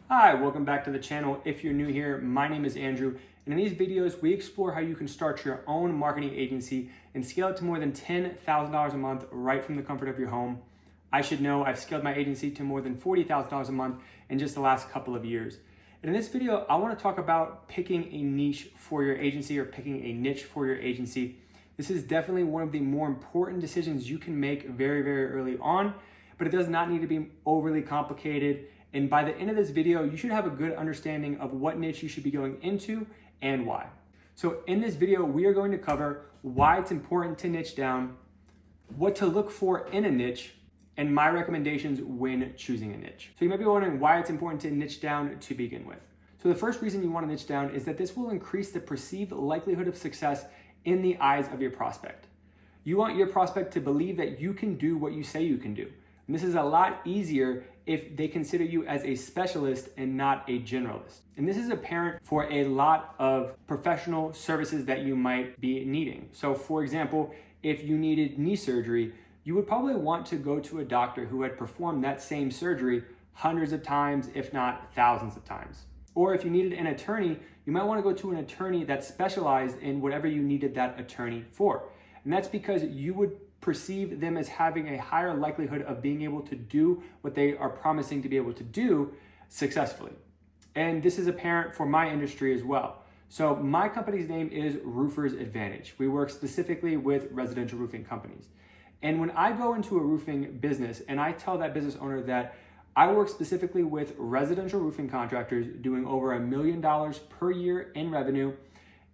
Hi, welcome back to the channel. If you're new here, my name is Andrew, and in these videos, we explore how you can start your own marketing agency and scale it to more than $10,000 a month right from the comfort of your home. I should know I've scaled my agency to more than $40,000 a month in just the last couple of years. And in this video, I want to talk about picking a niche for your agency or picking a niche for your agency. This is definitely one of the more important decisions you can make very, very early on, but it does not need to be overly complicated. And by the end of this video, you should have a good understanding of what niche you should be going into and why. So in this video, we are going to cover why it's important to niche down, what to look for in a niche, and my recommendations when choosing a niche. So you might be wondering why it's important to niche down to begin with. So the first reason you want to niche down is that this will increase the perceived likelihood of success in the eyes of your prospect. You want your prospect to believe that you can do what you say you can do. And this is a lot easier if they consider you as a specialist and not a generalist. And this is apparent for a lot of professional services that you might be needing. So for example, if you needed knee surgery, you would probably want to go to a doctor who had performed that same surgery hundreds of times, if not thousands of times. Or if you needed an attorney, you might want to go to an attorney that specialized in whatever you needed that attorney for. And that's because you would perceive them as having a higher likelihood of being able to do what they are promising to be able to do successfully. And this is apparent for my industry as well. So my company's name is Roofers Advantage. We work specifically with residential roofing companies. And when I go into a roofing business and I tell that business owner that I work specifically with residential roofing contractors doing over $1 million per year in revenue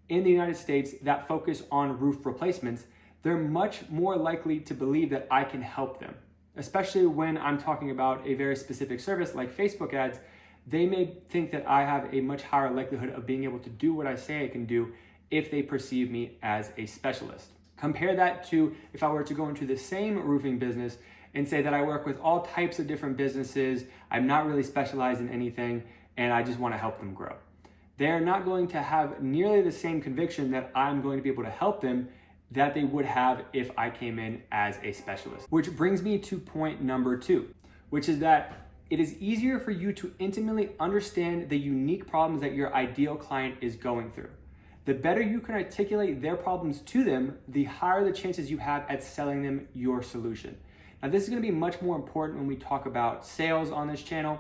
in the United States that focus on roof replacements, they're much more likely to believe that I can help them. Especially when I'm talking about a very specific service like Facebook ads, they may think that I have a much higher likelihood of being able to do what I say I can do if they perceive me as a specialist. Compare that to if I were to go into the same roofing business and say that I work with all types of different businesses, I'm not really specialized in anything, and I just want to help them grow. They're not going to have nearly the same conviction that I'm going to be able to help them that they would have if I came in as a specialist. Which brings me to point number 2, which is that it is easier for you to intimately understand the unique problems that your ideal client is going through. The better you can articulate their problems to them, the higher the chances you have at selling them your solution. Now, this is going to be much more important when we talk about sales on this channel,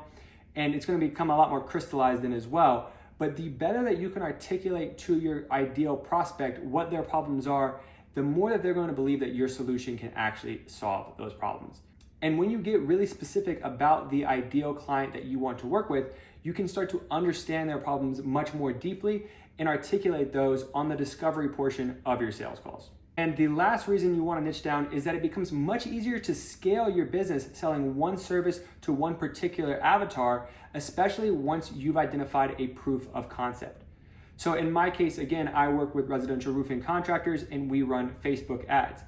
and it's going to become a lot more crystallized then as well. But the better that you can articulate to your ideal prospect what their problems are, the more that they're going to believe that your solution can actually solve those problems. And when you get really specific about the ideal client that you want to work with, you can start to understand their problems much more deeply and articulate those on the discovery portion of your sales calls. And the last reason you want to niche down is that it becomes much easier to scale your business selling one service to one particular avatar, especially once you've identified a proof of concept. So in my case, again, I work with residential roofing contractors and we run Facebook ads.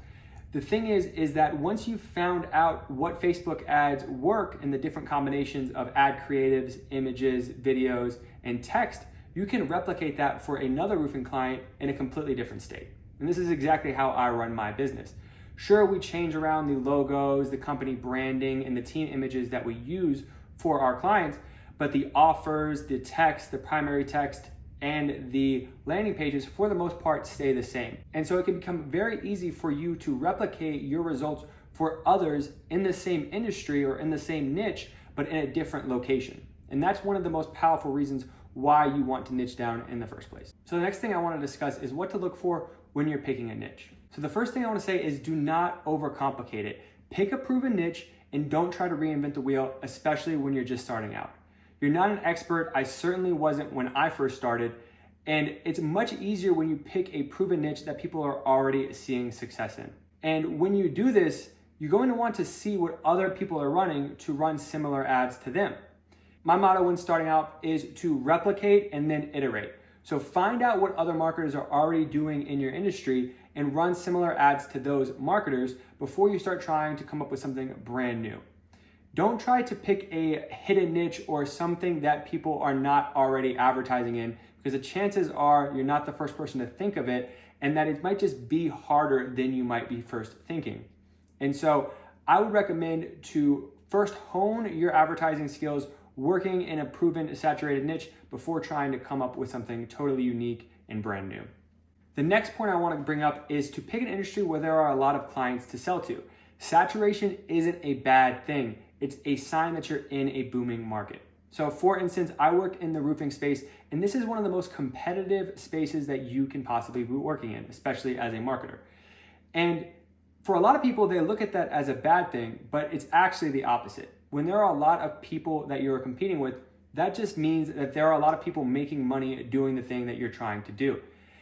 The thing is that once you've found out what Facebook ads work and the different combinations of ad creatives, images, videos, and text, you can replicate that for another roofing client in a completely different state. And this is exactly how I run my business. Sure, we change around the logos, the company branding, and the team images that we use for our clients, but the offers, the text, the primary text, and the landing pages for the most part stay the same. And so it can become very easy for you to replicate your results for others in the same industry or in the same niche, but in a different location. And that's one of the most powerful reasons why you want to niche down in the first place. So the next thing I want to discuss is what to look for when you're picking a niche. So the first thing I want to say is do not overcomplicate it. Pick a proven niche and don't try to reinvent the wheel, especially when you're just starting out. You're not an expert. I certainly wasn't when I first started. And it's much easier when you pick a proven niche that people are already seeing success in. And when you do this, you're going to want to see what other people are running to run similar ads to them. My motto when starting out is to replicate and then iterate. So find out what other marketers are already doing in your industry and run similar ads to those marketers before you start trying to come up with something brand new. Don't try to pick a hidden niche or something that people are not already advertising in, because the chances are you're not the first person to think of it and that it might just be harder than you might be first thinking. And so I would recommend to first hone your advertising skills working in a proven saturated niche before trying to come up with something totally unique and brand new. The next point I want to bring up is to pick an industry where there are a lot of clients to sell to. Saturation isn't a bad thing. It's a sign that you're in a booming market. So for instance, I work in the roofing space, and this is one of the most competitive spaces that you can possibly be working in, especially as a marketer. And for a lot of people, they look at that as a bad thing, but it's actually the opposite. When there are a lot of people that you're competing with, that just means that there are a lot of people making money doing the thing that you're trying to do.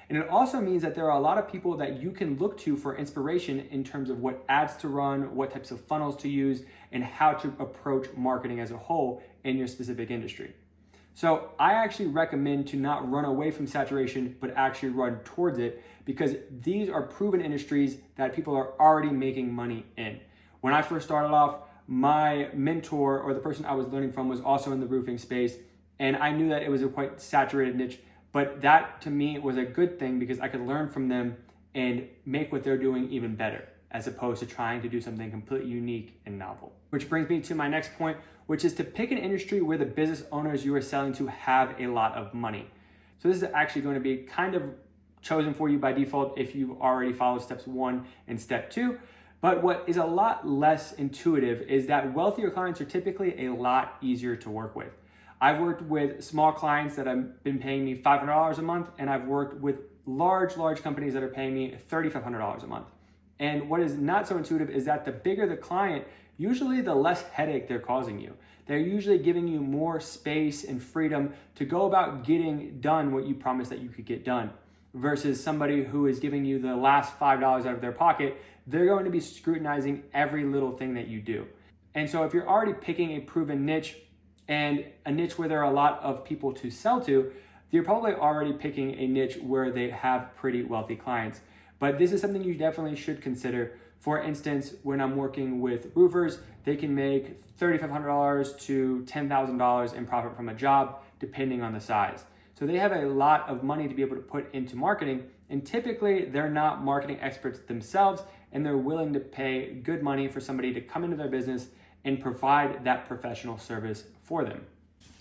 And it also means that there are a lot of people that you can look to for inspiration in terms of what ads to run, what types of funnels to use, and how to approach marketing as a whole in your specific industry. So I actually recommend to not run away from saturation, but actually run towards it, because these are proven industries that people are already making money in. When I first started off, my mentor or the person I was learning from was also in the roofing space, and I knew that it was a quite saturated niche. But that to me was a good thing because I could learn from them and make what they're doing even better, as opposed to trying to do something completely unique and novel. Which brings me to my next point, which is to pick an industry where the business owners you are selling to have a lot of money. So this is actually going to be kind of chosen for you by default if you've already followed steps 1 and step 2. But what is a lot less intuitive is that wealthier clients are typically a lot easier to work with. I've worked with small clients that have been paying me $500 a month, and I've worked with large companies that are paying me $3,500 a month. And what is not so intuitive is that the bigger the client, usually the less headache they're causing you. They're usually giving you more space and freedom to go about getting done what you promised that you could get done, versus somebody who is giving you the last $5 out of their pocket. They're going to be scrutinizing every little thing that you do. And so if you're already picking a proven niche, and a niche where there are a lot of people to sell to, you're probably already picking a niche where they have pretty wealthy clients. But this is something you definitely should consider. For instance, when I'm working with roofers, they can make $3,500 to $10,000 in profit from a job, depending on the size. So they have a lot of money to be able to put into marketing, and typically they're not marketing experts themselves, and they're willing to pay good money for somebody to come into their business and provide that professional service for them.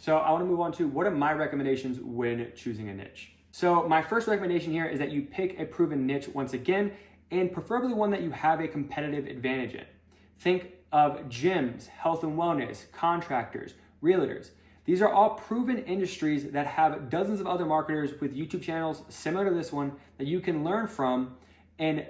So I want to move on to what are my recommendations when choosing a niche. So my first recommendation here is that you pick a proven niche once again, and preferably one that you have a competitive advantage in. Think of gyms, health and wellness, contractors, realtors. These are all proven industries that have dozens of other marketers with YouTube channels similar to this one that you can learn from and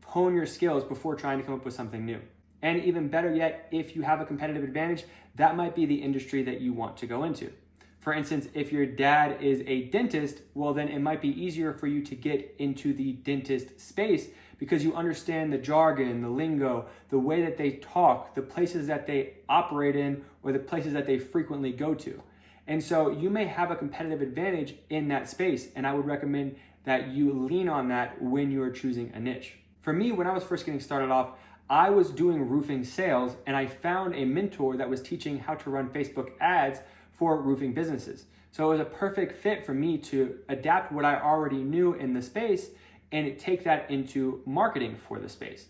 hone your skills before trying to come up with something new. And even better yet, if you have a competitive advantage, that might be the industry that you want to go into. For instance, if your dad is a dentist, well, then it might be easier for you to get into the dentist space because you understand the jargon, the lingo, the way that they talk, the places that they operate in, or the places that they frequently go to. And so you may have a competitive advantage in that space, and I would recommend that you lean on that when you are choosing a niche. For me, when I was first getting started off, I was doing roofing sales, and I found a mentor that was teaching how to run Facebook ads for roofing businesses. So it was a perfect fit for me to adapt what I already knew in the space and take that into marketing for the space.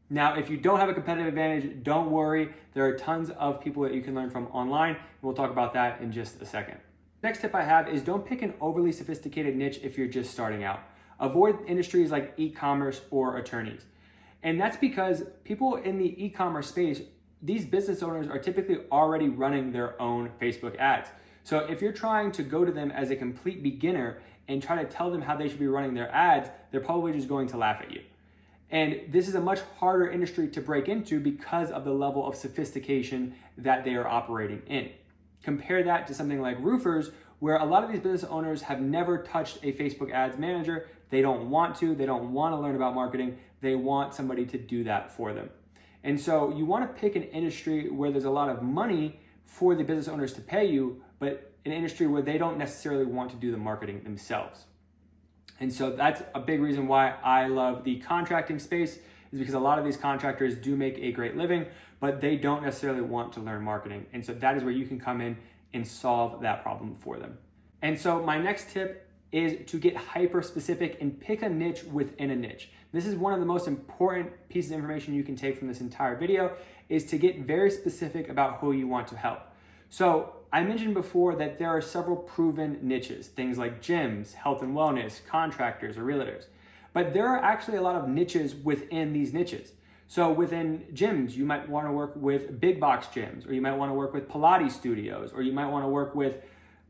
Now, if you don't have a competitive advantage, don't worry. There are tons of people that you can learn from online, and we'll talk about that in just a second. Next tip I have is don't pick an overly sophisticated niche if you're just starting out. Avoid industries like e-commerce or attorneys. And that's because people in the e-commerce space, these business owners are typically already running their own Facebook ads. So if you're trying to go to them as a complete beginner and try to tell them how they should be running their ads, they're probably just going to laugh at you. And this is a much harder industry to break into because of the level of sophistication that they are operating in. Compare that to something like roofers, where a lot of these business owners have never touched a Facebook ads manager. They don't want to learn about marketing. They want somebody to do that for them. And so you want to pick an industry where there's a lot of money for the business owners to pay you, but an industry where they don't necessarily want to do the marketing themselves. And so that's a big reason why I love the contracting space, is because a lot of these contractors do make a great living, but they don't necessarily want to learn marketing. And so that is where you can come in and solve that problem for them. And so my next tip is to get hyper specific and pick a niche within a niche. This is one of the most important pieces of information you can take from this entire video, is to get very specific about who you want to help. So I mentioned before that there are several proven niches, things like gyms, health and wellness, contractors, or realtors. But there are actually a lot of niches within these niches. So within gyms, you might want to work with big box gyms, or you might want to work with Pilates studios, or you might want to work with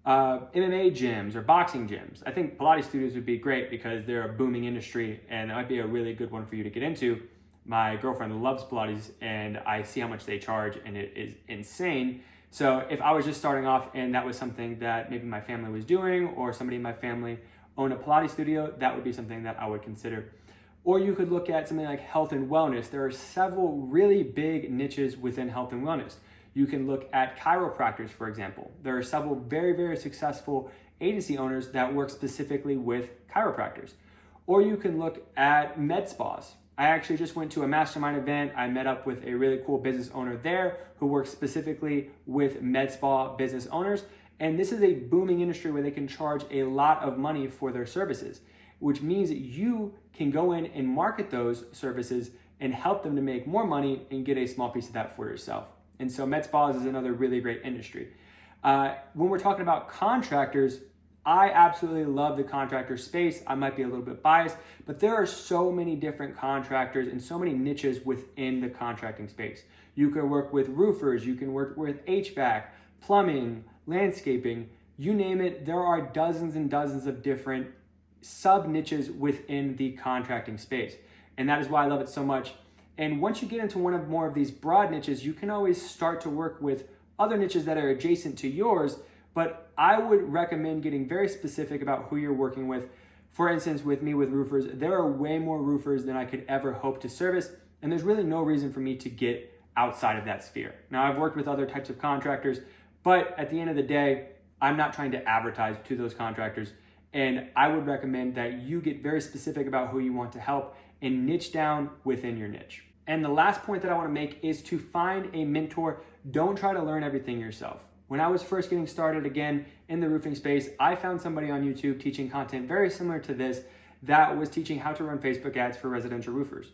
MMA gyms or boxing gyms. I think Pilates studios would be great because they're a booming industry and that might be a really good one for you to get into. My girlfriend loves Pilates and I see how much they charge and it is insane. So if I was just starting off and that was something that maybe my family was doing or somebody in my family owned a Pilates studio, that would be something that I would consider. Or you could look at something like health and wellness. There are several really big niches within health and wellness. You can look at chiropractors, for example. There are several very, very successful agency owners that work specifically with chiropractors. Or you can look at med spas. I actually just went to a mastermind event. I met up with a really cool business owner there who works specifically with med spa business owners. And this is a booming industry where they can charge a lot of money for their services, which means that you can go in and market those services and help them to make more money and get a small piece of that for yourself. And so med spas is another really great industry. When we're talking about contractors, I absolutely love the contractor space. I might be a little bit biased, but there are so many different contractors and so many niches within the contracting space. You can work with roofers, you can work with HVAC, plumbing, landscaping, you name it. There are dozens and dozens of different sub niches within the contracting space. And that is why I love it so much. And once you get into one of more of these broad niches, you can always start to work with other niches that are adjacent to yours, but I would recommend getting very specific about who you're working with. For instance, with me with roofers, there are way more roofers than I could ever hope to service, and there's really no reason for me to get outside of that sphere. Now, I've worked with other types of contractors, but at the end of the day, I'm not trying to advertise to those contractors, and I would recommend that you get very specific about who you want to help and niche down within your niche. And the last point that I want to make is to find a mentor. Don't try to learn everything yourself. When I was first getting started again in the roofing space, I found somebody on YouTube teaching content very similar to this that was teaching how to run Facebook ads for residential roofers.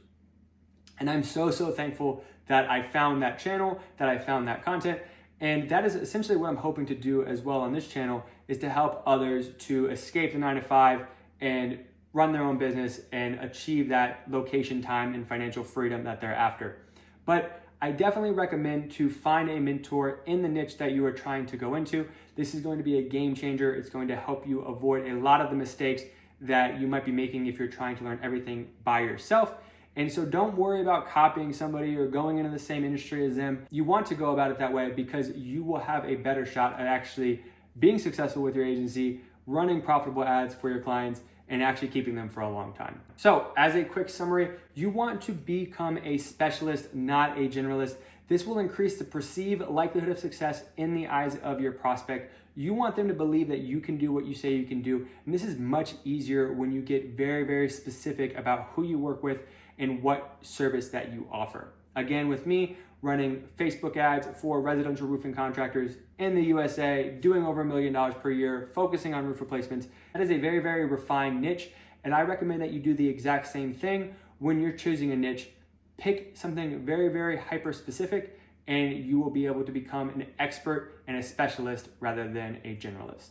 And I'm so thankful that I found that channel, that I found that content. And that is essentially what I'm hoping to do as well on this channel, is to help others to escape the 9-to-5 and run their own business and achieve that location, time, and financial freedom that they're after. But I definitely recommend to find a mentor in the niche that you are trying to go into. This is going to be a game changer. It's going to help you avoid a lot of the mistakes that you might be making if you're trying to learn everything by yourself. And so don't worry about copying somebody or going into the same industry as them. You want to go about it that way because you will have a better shot at actually being successful with your agency, running profitable ads for your clients, and actually keeping them for a long time. So as a quick summary, you want to become a specialist, not a generalist. This will increase the perceived likelihood of success in the eyes of your prospect. You want them to believe that you can do what you say you can do. And this is much easier when you get very specific about who you work with and what service that you offer. Again, with me, running Facebook ads for residential roofing contractors in the USA, doing over $1 million per year, focusing on roof replacements. That is a very refined niche, and I recommend that you do the exact same thing when you're choosing a niche. Pick something very hyper specific, and you will be able to become an expert and a specialist rather than a generalist.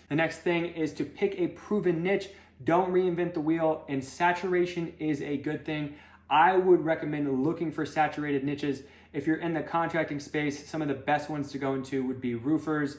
The next thing is to pick a proven niche. Don't reinvent the wheel, and saturation is a good thing. I would recommend looking for saturated niches. If you're in the contracting space, some of the best ones to go into would be roofers,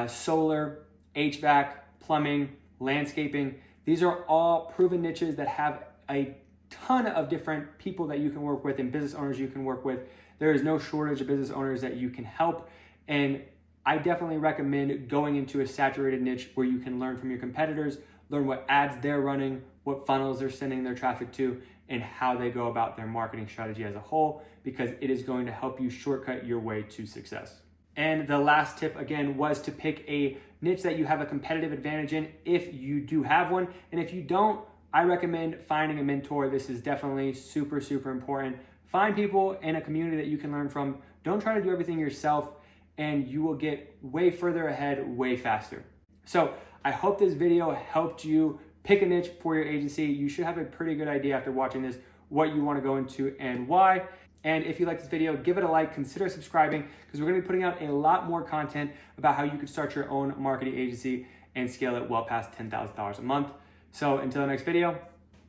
solar, HVAC, plumbing, landscaping. These are all proven niches that have a ton of different people that you can work with and business owners you can work with. There is no shortage of business owners that you can help. And I definitely recommend going into a saturated niche where you can learn from your competitors, learn what ads they're running, what funnels they're sending their traffic to, and how they go about their marketing strategy as a whole, because it is going to help you shortcut your way to success. And the last tip, again, was to pick a niche that you have a competitive advantage in if you do have one. And if you don't, I recommend finding a mentor. This is definitely super important. Find people in a community that you can learn from. Don't try to do everything yourself, and you will get way further ahead way faster. So I hope this video helped you pick a niche for your agency. You should have a pretty good idea after watching this what you want to go into and why. And if you like this video, give it a like, consider subscribing, because we're gonna be putting out a lot more content about how you can start your own marketing agency and scale it well past $10,000 a month. So until the next video,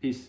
peace.